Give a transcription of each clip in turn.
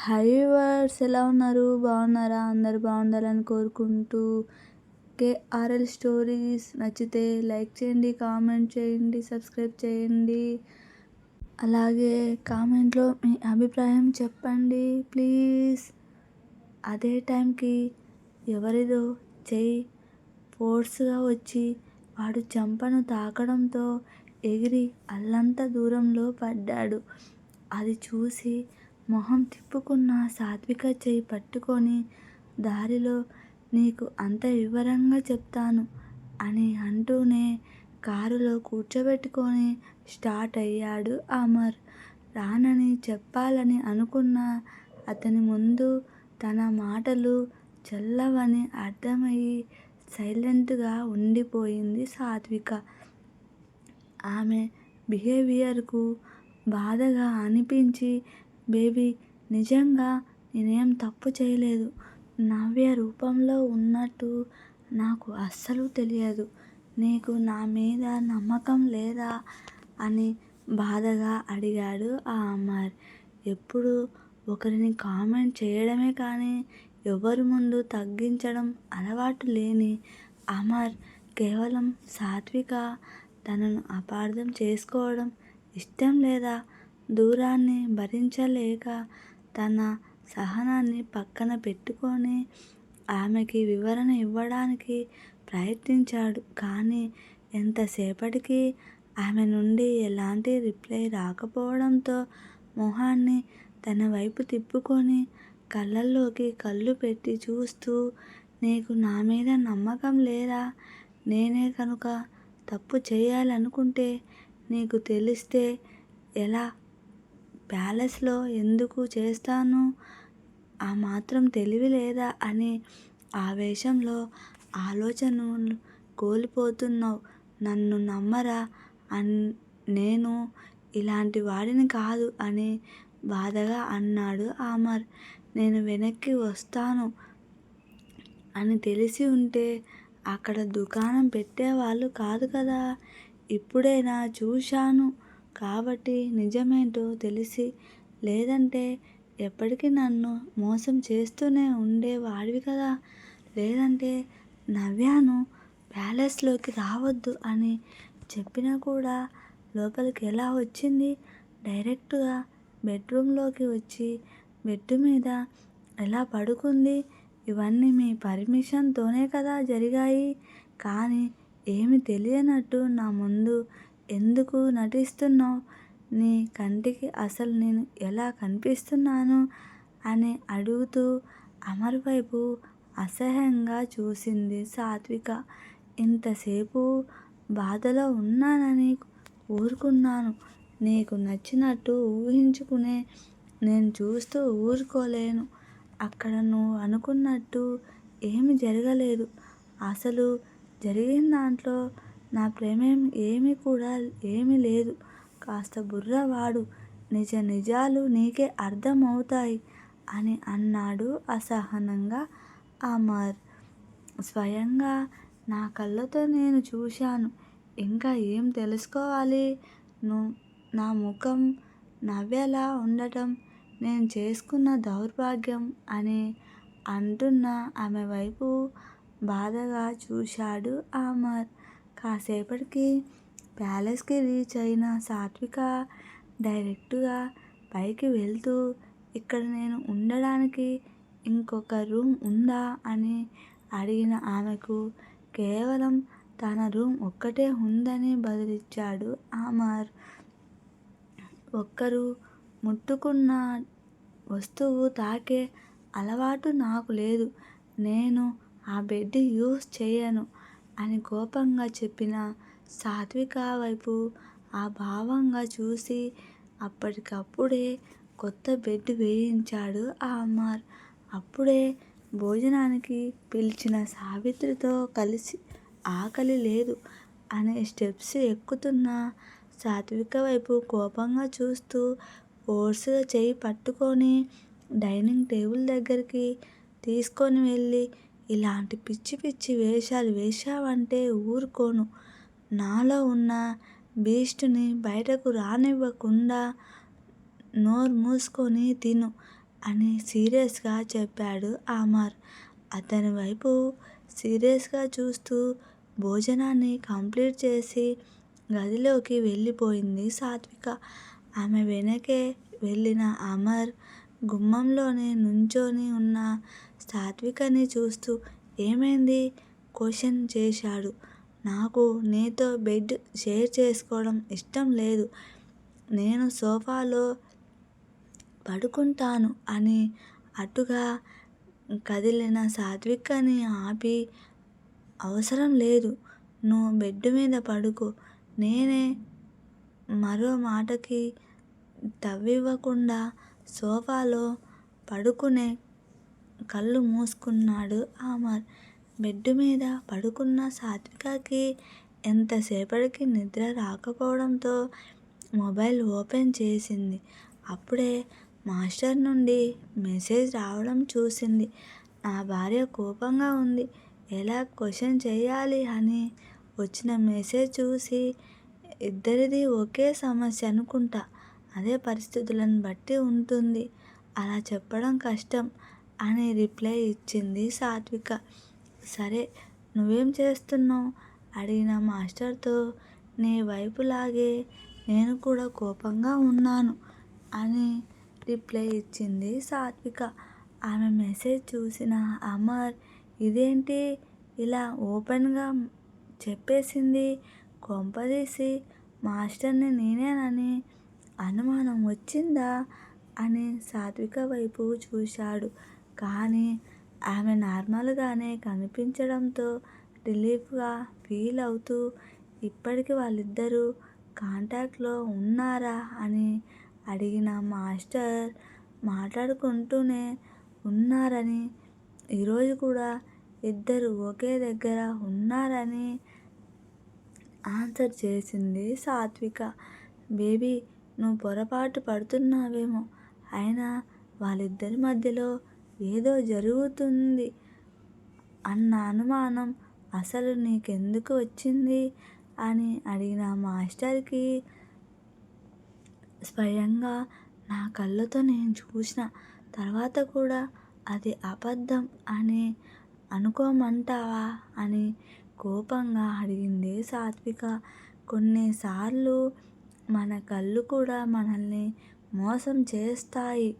Hi viewers, ఎలా ఉన్నారు? బాగున్నారా? అందరు బాగుండాలని కోరుకుంటూ కేఆర్ఎల్ స్టోరీస్ నచ్చితే లైక్ చేయండి, కామెంట్ చేయండి, సబ్స్క్రైబ్ చేయండి. అలాగే కామెంట్లో మీ అభిప్రాయం చెప్పండి ప్లీజ్. అదే టైంకి ఎవరిదో చెయ్యి ఫోర్స్గా వచ్చి వాడు చెంపను తాకడంతో ఎగిరి అల్లంత దూరంలో పడ్డాడు. అది చూసి మొహం తిప్పుకున్న సాత్విక చెయ్యి పట్టుకొని దారిలో నీకు అంత వివరంగా చెప్తాను అని అంటూనే కారులో కూర్చోబెట్టుకొని స్టార్ట్ అయ్యాడు అమర్. రానని చెప్పాలని అనుకున్న అతని ముందు తన మాటలు చెల్లవని అర్థమయ్యి సైలెంట్గా ఉండిపోయింది సాత్విక. ఆమె బిహేవియర్కు బాధగా అనిపించి, బేబీ, నిజంగా నేనేం తప్పు చేయలేదు. నవ్య రూపంలో ఉన్నట్టు నాకు అస్సలు తెలియదు. నీకు నా మీద నమ్మకం లేదా అని బాధగా అడిగాడు ఆ అమర్. ఎప్పుడు ఒకరిని కామెంట్ చేయడమే కానీ ఎవరి ముందు తగ్గించడం అలవాటు లేని అమర్ కేవలం సాత్విక తనను అపార్థం చేసుకోవడం ఇష్టం లేదా దూరాన్ని భరించలేక తన సహనాన్ని పక్కన పెట్టుకొని ఆమెకి వివరణ ఇవ్వడానికి ప్రయత్నించాడు. కానీ ఎంతసేపటికి ఆమె నుండి ఎలాంటి రిప్లై రాకపోవడంతో మొహాన్ని తన వైపు తిప్పుకొని కళ్ళల్లోకి కళ్ళు పెట్టి చూస్తూ, నీకు నా మీద నమ్మకం లేదా? నేనే కనుక తప్పు చేయాలనుకుంటే నీకు తెలిస్తే ఎలా? ప్యాలెస్లో ఎందుకు చేస్తాను? ఆ మాత్రం తెలివి లేదా అని ఆవేశంలో ఆలోచనలు కోల్పోతున్నావు. నన్ను నమ్మరా? నేను ఇలాంటి వాడిని కాదు అని బాధగా అన్నాడు అమర్. నేను వెనక్కి వస్తాను అని తెలిసి ఉంటే అక్కడ దుకాణం పెట్టేవాళ్ళు కాదు కదా. ఇప్పుడేనా చూశాను కాబట్టి నిజమేంటో తెలిసి, లేదంటే ఎప్పటికీ నన్ను మోసం చేస్తూనే ఉండేవాడివి కదా. లేదంటే నవ్యను ప్యాలెస్లోకి రావద్దు అని చెప్పినా కూడా లోపలికి ఎలా వచ్చింది? డైరెక్ట్గా బెడ్రూమ్లోకి వచ్చి బెడ్ మీద ఎలా పడుకుంది? ఇవన్నీ మీ పర్మిషన్తోనే కదా జరిగాయి. కానీ ఏమి తెలియనట్టు నా ముందు ఎందుకు నటిస్తున్నావు? నీ కంటికి అసలు నేను ఎలా కనిపిస్తున్నాను అని అడుగుతూ అమర్ వైపు అసహ్యంగా చూసింది సాత్విక. ఇంతసేపు బాధలో ఉన్నానని ఊరుకున్నాను. నీకు నచ్చినట్టు ఊహించుకునే నేను చూస్తూ ఊరుకోలేను. అక్కడ నువ్వు అనుకున్నట్టు ఏమీ జరగలేదు. అసలు జరిగిన దాంట్లో నా ప్రేమేం ఏమీ లేదు. కాస్త బుర్ర వాడు, నిజాలు నీకే అర్థమవుతాయి అని అన్నాడు అసహనంగా అమర్. స్వయంగా నా కళ్ళతో నేను చూశాను. ఇంకా ఏం తెలుసుకోవాలి? నా ముఖం నవ్యలా ఉండటం నేను చేసుకున్న దౌర్భాగ్యం అని అంటున్న ఆమె వైపు బాధగా చూశాడు అమర్. కాసేపటికి ప్యాలెస్కి రీచ్ అయిన సాత్విక డైరెక్ట్గా పైకి వెళ్తూ, ఇక్కడ నేను ఉండడానికి ఇంకొక రూమ్ ఉందా అని అడిగిన ఆమెకు కేవలం తన రూమ్ ఒక్కటే ఉందని బదులిచ్చాడు అమర్. ఒక్కరు ముట్టుకున్న వస్తువు తాకే అలవాటు నాకు లేదు. నేను ఆ బెడ్ యూజ్ చేయను అని కోపంగా చెప్పిన సాత్విక వైపు అభావంగా చూసి అప్పటికప్పుడే కొత్త బెడ్ వేయించాడు అమర్. అప్పుడే భోజనానికి పిలిచిన సావిత్రితో కలిసి ఆకలి లేదు అనే స్టెప్స్ ఎక్కుతున్న సాత్విక వైపు కోపంగా చూస్తూ ఫోర్స్గా చెయ్యి పట్టుకొని డైనింగ్ టేబుల్ దగ్గరికి తీసుకొని వెళ్ళి, ఇలాంటి పిచ్చి పిచ్చి వేషాలు వేశావంటే ఊరుకోను. నాలో ఉన్న బీస్ట్ని బయటకు రానివ్వకుండా నోరు మూసుకొని తిను. అని సీరియస్గా చెప్పాడు అమర్. అతని వైపు సీరియస్గా చూస్తూ భోజనాన్ని కంప్లీట్ చేసి గదిలోకి వెళ్ళిపోయింది సాత్విక. ఆమె వెనకే వెళ్ళిన అమర్ గుమ్మంలోనే నుంచొని ఉన్న సాత్వికని చూస్తూ ఏమైంది క్వశ్చన్ చేశాడు. నాకు నీతో బెడ్ షేర్ చేసుకోవడం ఇష్టం లేదు. నేను సోఫాలో పడుకుంటాను అని అటుగా కదిలిన సాత్వికని ఆపి అవసరం లేదు. నువ్వు బెడ్ మీద పడుకో. నేనే మరో మాటకి తవ్వివ్వకుండా సోఫాలో పడుకునే కళ్ళు మూసుకున్నాడు అమర్. బెడ్ మీద పడుకున్న సాత్వికకి ఎంతసేపటికి నిద్ర రాకపోవడంతో మొబైల్ ఓపెన్ చేసింది. అప్పుడే మాస్టర్ నుండి మెసేజ్ రావడం చూసింది. నా భార్య కోపంగా ఉంది. ఎలా క్వశ్చన్ చేయాలి అని వచ్చిన మెసేజ్ చూసి ఇద్దరిది ఒకే సమస్య అనుకుంటా. అదే పరిస్థితులను బట్టి ఉంటుంది. అలా చెప్పడం కష్టం అని రిప్లై ఇచ్చింది సాత్విక. సరే నువ్వేం చేస్తున్నావు అడిగిన మాస్టర్తో నీ వైపులాగే నేను కూడా కోపంగా ఉన్నాను అని రిప్లై ఇచ్చింది సాత్విక. ఆమె మెసేజ్ చూసిన అమర్ ఇదేంటి ఇలా ఓపెన్గా చెప్పేసింది. కొంపదీసి మాస్టర్ని నేనేనని అనుమానం వచ్చిందా అని సాత్విక వైపు చూశాడు. కానీ ఆమె నార్మల్గానే కనిపించడంతో రిలీఫ్గా ఫీల్ అవుతూ ఇప్పటికి వాళ్ళిద్దరూ కాంటాక్ట్లో ఉన్నారా అని అడిగిన మాస్టర్ మాట్లాడుకుంటూనే ఉన్నారని, ఈరోజు కూడా ఇద్దరు ఒకే దగ్గర ఉన్నారని ఆన్సర్ చేసింది సాత్విక. బేబీ నువ్వు పొరపాటు పడుతున్నావేమో. అయినా వాళ్ళిద్దరి మధ్యలో ఏదో జరుగుతుంది అన్న అనుమానం అసలు నీకెందుకు వచ్చింది అని అడిగిన మాస్టర్కి స్వయంగా నా కళ్ళతో నేను చూసిన తర్వాత కూడా అది అబద్ధం అని అనుకోమంటావా అని కోపంగా అడిగింది సాత్విక. కొన్నిసార్లు మన కళ్ళు కూడా మనల్ని మోసం చేస్తాయి.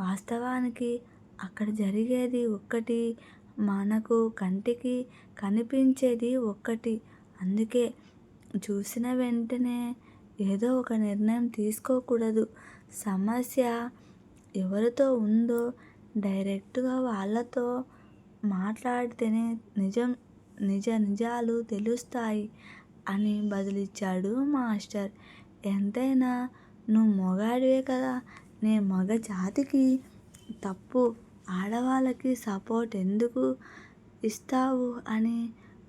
వాస్తవానికి అక్కడ జరిగేది ఒక్కటి, మనకు కంటికి కనిపించేది ఒక్కటి. అందుకే చూసిన వెంటనే ఏదో ఒక నిర్ణయం తీసుకోకూడదు. సమస్య ఎవరితో ఉందో డైరెక్ట్గా వాళ్ళతో మాట్లాడితేనే నిజాలు తెలుస్తాయి అని బదులిచ్చాడు మాస్టర్. ఎంతైనా నువ్వు మగాడివే కదా. నీ మగ జాతికి తప్పు. ఆడవాళ్ళకి సపోర్ట్ ఎందుకు ఇస్తావు అని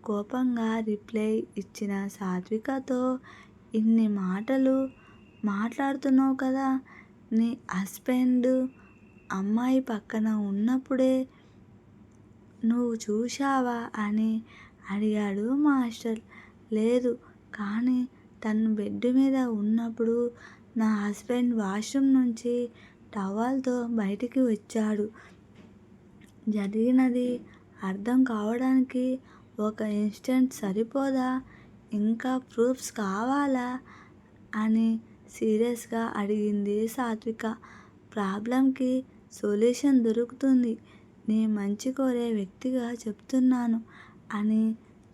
కోపంగా రిప్లై ఇచ్చిన సాత్వికతో ఇన్ని మాటలు మాట్లాడుతున్నావు కదా, నీ హస్బెండ్ అమ్మాయి పక్కన ఉన్నప్పుడే నువ్వు చూశావా అని అడిగాడు మాస్టర్. లేదు, కానీ తను బెడ్ మీద ఉన్నప్పుడు నా హస్బెండ్ వాష్రూమ్ నుంచి టవల్తో బయటికి వచ్చాడు. జరిగినది అర్థం కావడానికి ఒక ఇన్స్టెంట్ సరిపోదా, ఇంకా ప్రూఫ్స్ కావాలా అని సీరియస్గా అడిగింది సాత్విక. ప్రాబ్లంకి సొల్యూషన్ దొరుకుతుంది. నీ మంచి కోరే వ్యక్తిగా చెప్తున్నాను అని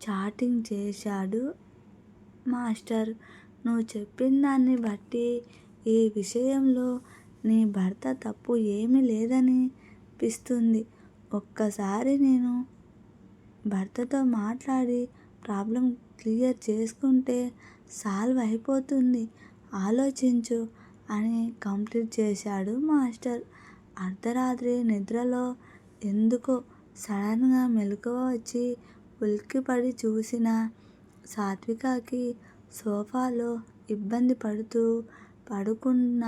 చాటింగ్ చేశాడు మాస్టర్. నువ్వు చెప్పిన దాన్ని బట్టి ఈ విషయంలో నీ భర్త తప్పు ఏమీ లేదని అనిపిస్తుంది. ఒక్కసారి నేను భర్తతో మాట్లాడి ప్రాబ్లం క్లియర్ చేసుకుంటే సాల్వ్ అయిపోతుంది. ఆలోచించు అని కంప్లీట్ చేశాడు మాస్టర్. అర్ధరాత్రి నిద్రలో ఎందుకో సడన్గా మెలకువ వచ్చి ఉలిక్కిపడి చూసిన సాత్వికకి సోఫాలో ఇబ్బంది పడుతూ పడుకున్న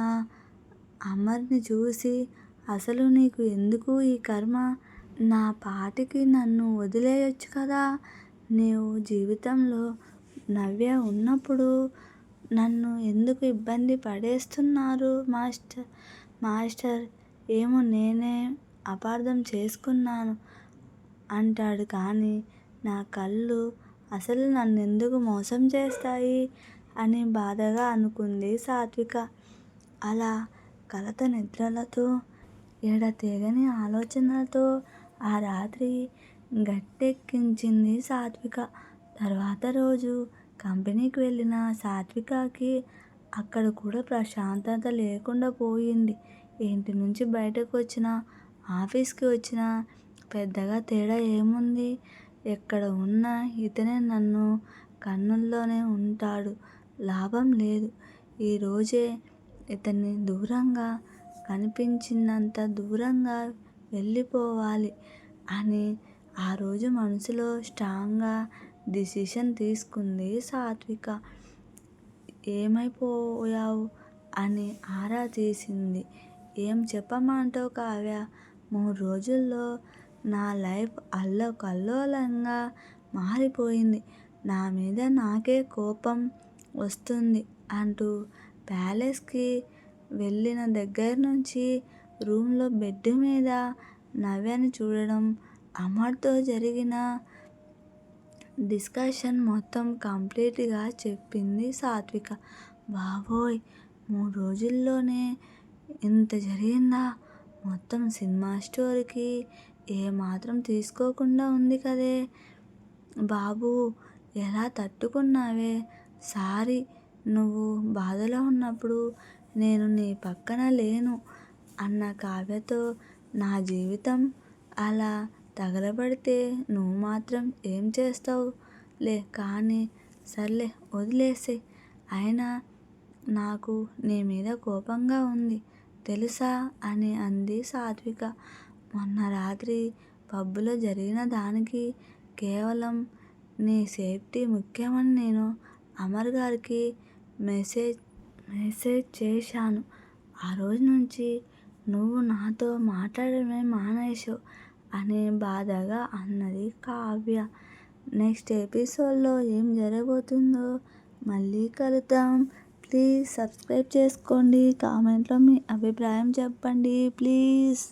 అమర్ని చూసి అసలు నీకు ఎందుకు ఈ కర్మ? నా పాటికి నన్ను వదిలేయొచ్చు కదా. నీవు జీవితంలో నవ్య ఉన్నప్పుడు నన్ను ఎందుకు ఇబ్బంది పడేస్తున్నారు మాస్టర్? ఏమో నేనే అపార్థం చేసుకున్నాను అంటాడు. కానీ నా కళ్ళు అసలు నన్నెందుకు మోసం చేస్తాయి అని బాధగా అనుకుంది సాత్విక. అలా కలత నిద్రలతో, ఎడతెగని ఆలోచనలతో ఆ రాత్రి గట్టెక్కించింది సాత్విక. తర్వాత రోజు కంపెనీకి వెళ్ళిన సాత్వికకి అక్కడ కూడా ప్రశాంతత లేకుండా పోయింది. ఇంటి నుంచి బయటకు వచ్చినా, ఆఫీస్కి వచ్చినా పెద్దగా తేడా ఏముంది? ఎక్కడ ఉన్నా ఇతనే నన్ను కన్నుల్లోనే ఉంటాడు. లాభం లేదు. ఈరోజే ఇతన్ని దూరంగా, కనిపించినంత దూరంగా వెళ్ళిపోవాలి అని ఆ రోజు మనసులో స్ట్రాంగ్గా డిసిషన్ తీసుకుంది సాత్విక. ఏమైపోయావు అని ఆరా తీసింది. ఏం చెప్పమంటావు కావ్య? 3 రోజుల్లో నా లైఫ్ అల్లకల్లోలంగా మారిపోయింది. నా మీద నాకే కోపం వస్తుంది అంటూ ప్యాలెస్కి వెళ్ళిన దగ్గర నుంచి రూమ్లో బెడ్ మీద నవ్యని చూడడం, అమర్తో జరిగిన డిస్కషన్ మొత్తం కంప్లీట్గా చెప్పింది సాత్విక. బాబోయ్! 3 రోజుల్లోనే ఇంత జరిగిందా? మొత్తం సినిమా స్టోరీకి ఏమాత్రం తీసుకోకుండా ఉంది కదే. బాబూ, ఎలా తట్టుకున్నావే? సారీ, నువ్వు బాధలో ఉన్నప్పుడు నేను నీ పక్కన లేను అన్న కావ్యతో నా జీవితం అలా తగలబడితే నువ్వు మాత్రం ఏం చేస్తావు లే. కానీ సర్లే, వదిలేసేయ్. అయినా నాకు నీ మీద కోపంగా ఉంది తెలుసా అని అంది సాత్విక. మొన్న రాత్రి పబ్బులో జరిగిన దానికి కేవలం నీ సేఫ్టీ ముఖ్యమని నేను అమర్ గారికి మెసేజ్ చేశాను. ఆ రోజు నుంచి నువ్వు నాతో మాట్లాడడమే మానేశావు అని బాధగా అన్నది కావ్య. నెక్స్ట్ ఎపిసోడ్లో ఏం జరగబోతుందో మళ్ళీ కలుద్దాం. ప్లీజ్ సబ్స్క్రైబ్ చేసుకోండి. కామెంట్లో మీ అభిప్రాయం చెప్పండి ప్లీజ్.